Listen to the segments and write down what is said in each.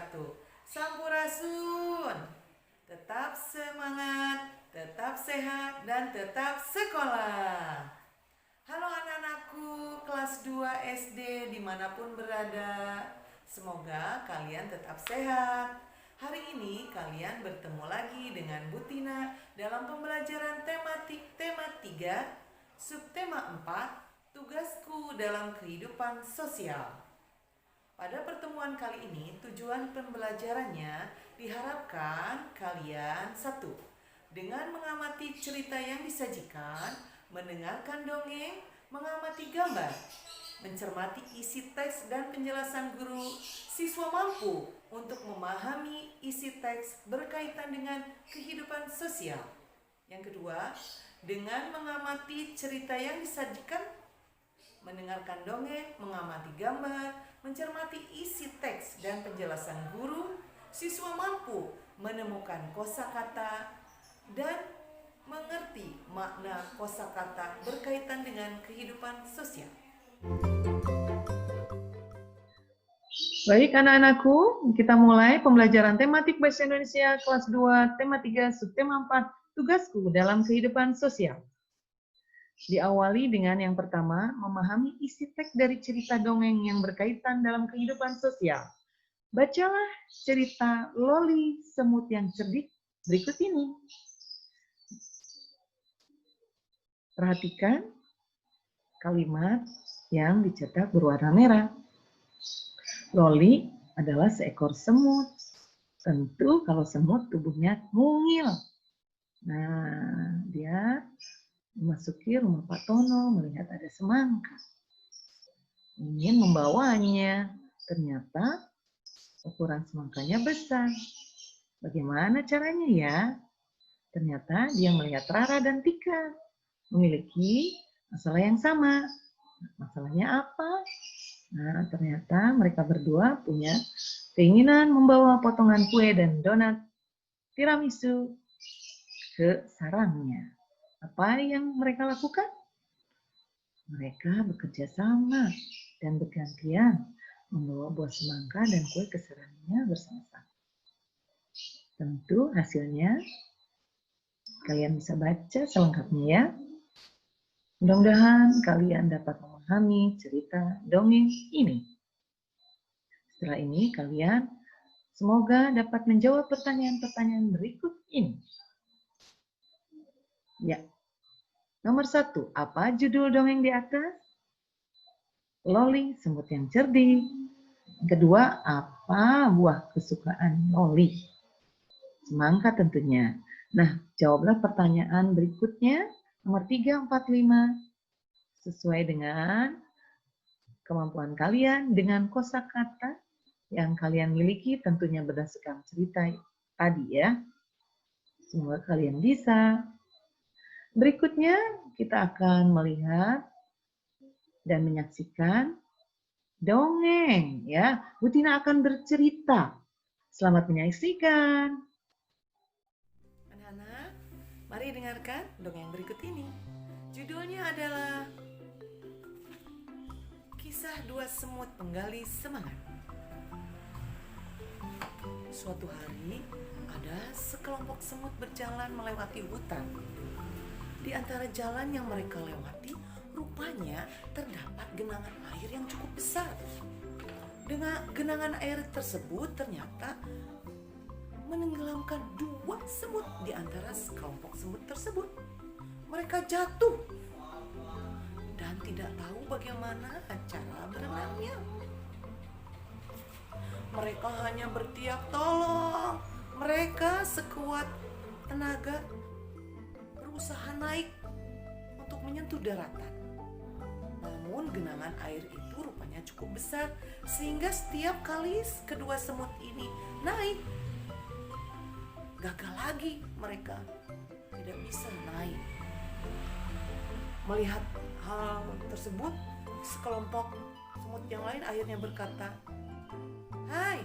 wabarakatuh. Sampurasun. Tetap semangat, tetap sehat, dan tetap sekolah. Halo anak-anakku kelas 2 SD dimanapun berada. Semoga kalian tetap sehat. Hari ini kalian bertemu lagi dengan Bu Tina dalam pembelajaran tema 3, subtema 4, tugasku dalam kehidupan sosial. Pada pertemuan kali ini, tujuan pembelajarannya diharapkan kalian satu, dengan mengamati cerita yang disajikan, mendengarkan dongeng, mengamati gambar, mencermati isi teks dan penjelasan guru, siswa mampu untuk memahami isi teks berkaitan dengan kehidupan sosial. Yang kedua, dengan mengamati cerita yang disajikan, mendengarkan dongeng, mengamati gambar, mencermati isi teks dan penjelasan guru, siswa mampu menemukan kosakata dan mengerti makna kosakata berkaitan dengan kehidupan sosial. Baik anak-anakku, kita mulai pembelajaran tematik Bahasa Indonesia kelas 2, tema 3, subtema 4, tugasku dalam kehidupan sosial. Diawali dengan yang pertama, memahami isi teks dari cerita dongeng yang berkaitan dalam kehidupan sosial. Bacalah cerita Loli Semut yang Cerdik berikut ini. Perhatikan kalimat yang dicetak berwarna merah. Loli adalah seekor semut. Tentu kalau semut tubuhnya mungil. Nah, dia memasuki rumah Pak Tono, melihat ada semangka. Ingin membawanya, ternyata ukuran semangkanya besar. Bagaimana caranya ya? Ternyata dia melihat Rara dan Tika memiliki masalah yang sama. Masalahnya apa? Nah, ternyata mereka berdua punya keinginan membawa potongan kue dan donat tiramisu ke sarangnya. Apa yang mereka lakukan? Mereka bekerja sama dan bergantian membawa buah semangka dan kue ke sarangnya bersama-sama. Tentu hasilnya kalian bisa baca selengkapnya ya. Mudah-mudahan kalian dapat memahami cerita dongeng ini. Setelah ini kalian semoga dapat menjawab pertanyaan-pertanyaan berikut ini. Ya, nomor 1, apa judul dongeng di atas? Loli Semut yang Cerdik. Kedua, apa buah kesukaan Loli? Semangka tentunya. Nah, jawablah pertanyaan berikutnya. Nomor 3, 4, 5. Sesuai dengan kemampuan kalian dengan kosakata yang kalian miliki tentunya berdasarkan cerita tadi ya. Semoga kalian bisa. Berikutnya kita akan melihat dan menyaksikan dongeng ya. Bu Tina akan bercerita. Selamat menyaksikan. Anak-anak, mari dengarkan dongeng berikut ini. Judulnya adalah Kisah Dua Semut Penggali Semangat. Suatu hari, ada sekelompok semut berjalan melewati hutan. Di antara jalan yang mereka lewati, rupanya terdapat genangan air yang cukup besar. Dengan genangan air tersebut ternyata menenggelamkan dua semut di antara sekelompok semut tersebut. Mereka jatuh dan tidak tahu bagaimana cara berenangnya. Mereka hanya berteriak tolong. Mereka sekuat tenaga berusaha naik untuk menyentuh daratan. Namun genangan air itu rupanya cukup besar sehingga setiap kali kedua semut ini naik, gagal lagi mereka, tidak bisa naik. Melihat hal tersebut, sekelompok semut yang lain akhirnya berkata, "Hai,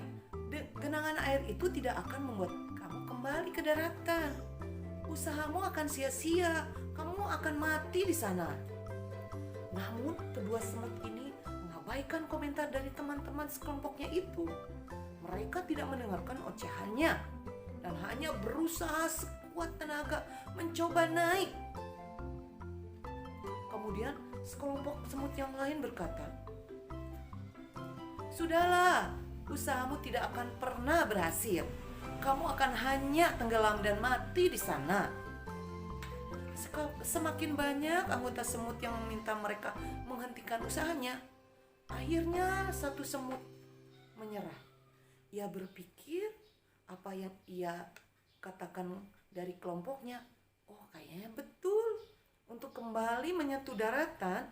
genangan air itu tidak akan membuat kamu kembali ke daratan. Usahamu akan sia-sia, kamu akan mati di sana." Namun kedua semut ini mengabaikan komentar dari teman-teman sekelompoknya itu. mereka tidak mendengarkan ocehannya dan hanya berusaha sekuat tenaga mencoba naik. Kemudian sekelompok semut yang lain berkata, "Sudahlah, usahamu tidak akan pernah berhasil. Kamu akan hanya tenggelam dan mati di sana." Semakin banyak anggota semut yang meminta mereka menghentikan usahanya. Akhirnya satu semut menyerah. Ia berpikir apa yang ia katakan dari kelompoknya, oh kayaknya betul. Untuk kembali menyentuh daratan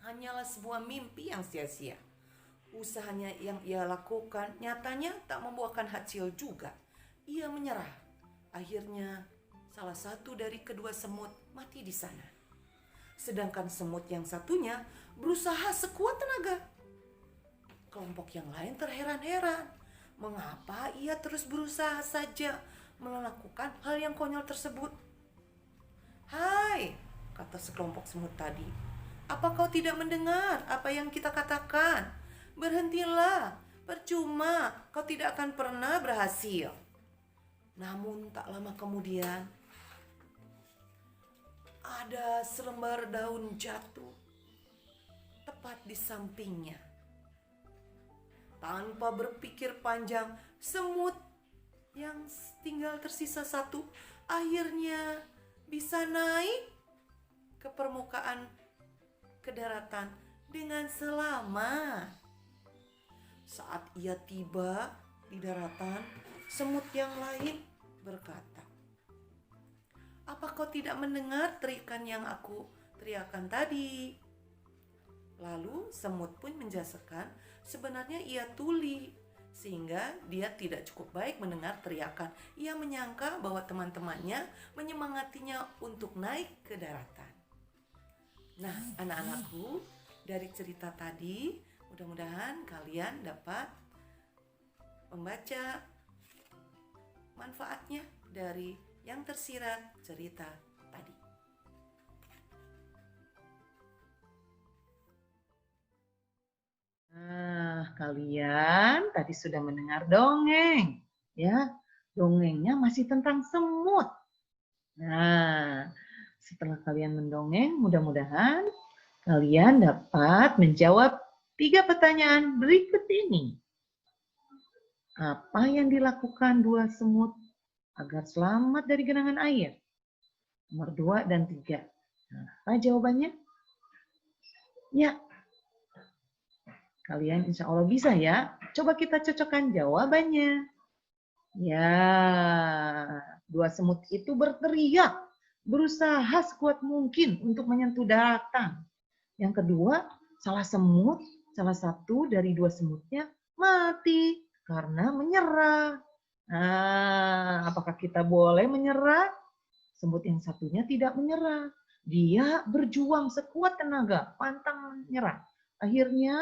hanyalah sebuah mimpi yang sia-sia. Usahanya yang ia lakukan nyatanya tak membuahkan hasil juga. Ia menyerah. Akhirnya salah satu dari kedua semut mati di sana. Sedangkan semut yang satunya berusaha sekuat tenaga. Kelompok yang lain terheran-heran. Mengapa ia terus berusaha saja melakukan hal yang konyol tersebut? "Hai," kata sekelompok semut tadi, "apa kau tidak mendengar apa yang kita katakan? Berhentilah, percuma, kau tidak akan pernah berhasil." Namun tak lama kemudian, ada selembar daun jatuh tepat di sampingnya. Tanpa berpikir panjang, semut yang tinggal tersisa satu akhirnya bisa naik ke permukaan ke daratan dengan selamat. Saat ia tiba di daratan, semut yang lain berkata, "Apa kau tidak mendengar teriakan yang aku teriakan tadi?" Lalu semut pun menjelaskan sebenarnya ia tuli, sehingga dia tidak cukup baik mendengar teriakan. Ia menyangka bahwa teman-temannya menyemangatinya untuk naik ke daratan. Nah, anak-anakku, dari cerita tadi, mudah-mudahan kalian dapat membaca manfaatnya dari yang tersirat cerita tadi. Nah, kalian tadi sudah mendengar dongeng, ya. Dongengnya masih tentang semut. Nah, setelah kalian mendongeng, mudah-mudahan kalian dapat menjawab 3 pertanyaan berikut ini. Apa yang dilakukan 2 semut agar selamat dari genangan air? Nomor 2 dan 3. Nah, apa jawabannya? Ya, kalian insya Allah bisa ya. Coba kita cocokkan jawabannya. Ya, 2 semut itu berteriak, berusaha sekuat mungkin untuk menyentuh daratan. Yang kedua, salah satu dari 2 semutnya mati karena menyerah. Nah, apakah kita boleh menyerah? Semut yang satunya tidak menyerah. Dia berjuang sekuat tenaga, pantang menyerah. Akhirnya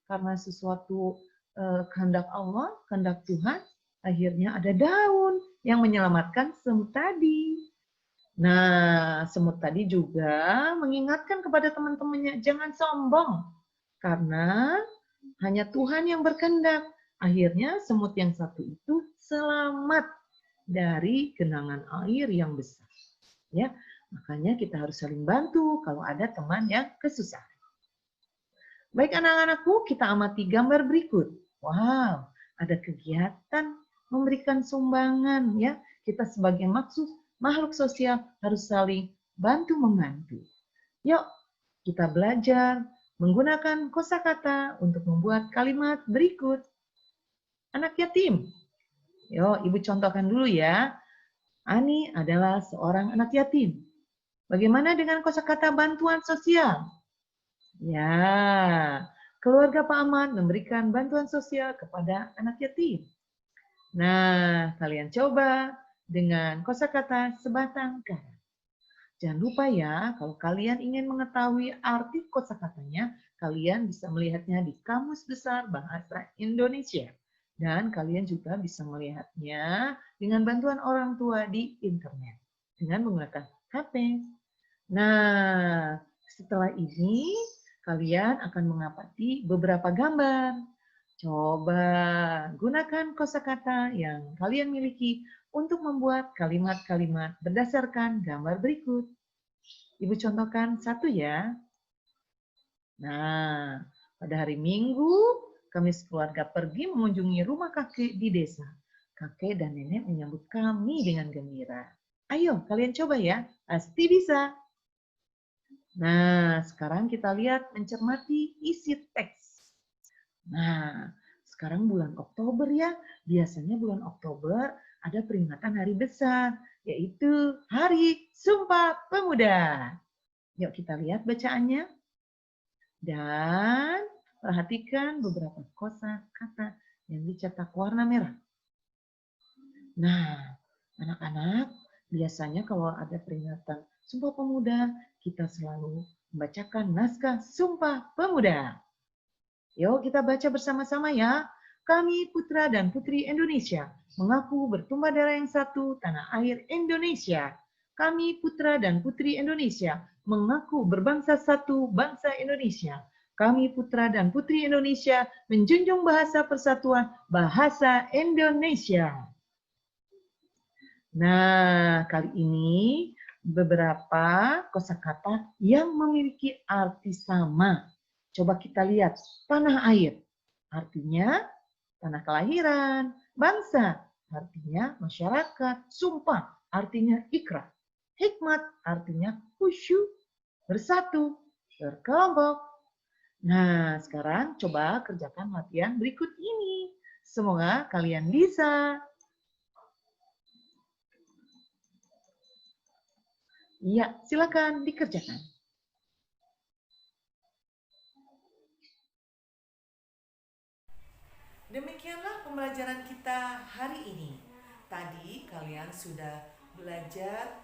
karena sesuatu kehendak Allah, kehendak Tuhan, akhirnya ada daun yang menyelamatkan semut tadi. Nah, semut tadi juga mengingatkan kepada teman-temannya, jangan sombong, karena hanya Tuhan yang berkehendak. Akhirnya semut yang satu itu selamat dari genangan air yang besar. Ya, makanya kita harus saling bantu kalau ada teman yang kesusahan. Baik anak-anakku, kita amati gambar berikut. Wow, ada kegiatan memberikan sumbangan ya. Kita sebagai makhluk sosial harus saling bantu-membantu. Yuk, kita belajar menggunakan kosakata untuk membuat kalimat berikut. Anak yatim. Yuk, Ibu contohkan dulu ya. Ani adalah seorang anak yatim. Bagaimana dengan kosakata bantuan sosial? Ya, keluarga Pak Ahmad memberikan bantuan sosial kepada anak yatim. Nah, kalian coba dengan kosakata sebatang kara. Jangan lupa ya, kalau kalian ingin mengetahui arti kosakatanya, kalian bisa melihatnya di Kamus Besar Bahasa Indonesia. Dan kalian juga bisa melihatnya dengan bantuan orang tua di internet dengan menggunakan HP. Nah, setelah ini kalian akan mengamati beberapa gambar. Coba gunakan kosakata yang kalian miliki untuk membuat kalimat-kalimat berdasarkan gambar berikut. Ibu contohkan satu ya. Nah, pada hari Minggu, kami sekeluarga pergi mengunjungi rumah kakek di desa. Kakek dan nenek menyambut kami dengan gembira. Ayo, kalian coba ya, pasti bisa. Nah, sekarang kita lihat mencermati isi teks. Nah, sekarang bulan Oktober ya. Biasanya bulan Oktober ada peringatan hari besar, yaitu Hari Sumpah Pemuda. Yuk kita lihat bacaannya. Dan perhatikan beberapa kosakata yang dicetak warna merah. Nah, anak-anak, biasanya kalau ada peringatan Sumpah Pemuda, kita selalu membacakan naskah Sumpah Pemuda. Yuk kita baca bersama-sama ya. Kami putra dan putri Indonesia mengaku bertumpah darah yang satu tanah air Indonesia. Kami putra dan putri Indonesia mengaku berbangsa satu bangsa Indonesia. Kami putra dan putri Indonesia menjunjung bahasa persatuan bahasa Indonesia. Nah, kali ini beberapa kosakata yang memiliki arti sama. Coba kita lihat, tanah air, artinya tanah kelahiran, bangsa, artinya masyarakat, sumpah, artinya ikrar, hikmat, artinya khusyuk, bersatu, berkelompok. Nah, sekarang coba kerjakan latihan berikut ini. Semoga kalian bisa. Iya, silakan dikerjakan. Demikianlah pembelajaran kita hari ini. Tadi kalian sudah belajar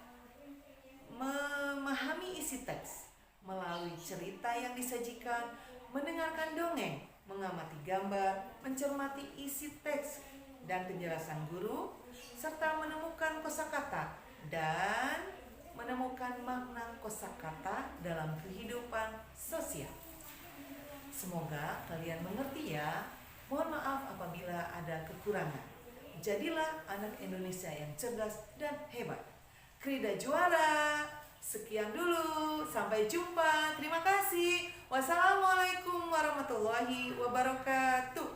memahami isi teks melalui cerita yang disajikan, mendengarkan dongeng, mengamati gambar, mencermati isi teks dan penjelasan guru, serta menemukan kosakata dan menemukan makna kosakata dalam kehidupan sosial. Semoga kalian mengerti ya. Mohon maaf apabila ada kekurangan. Jadilah anak Indonesia yang cerdas dan hebat. Krida juara. Sekian dulu. Sampai jumpa. Terima kasih. Wassalamualaikum warahmatullahi wabarakatuh.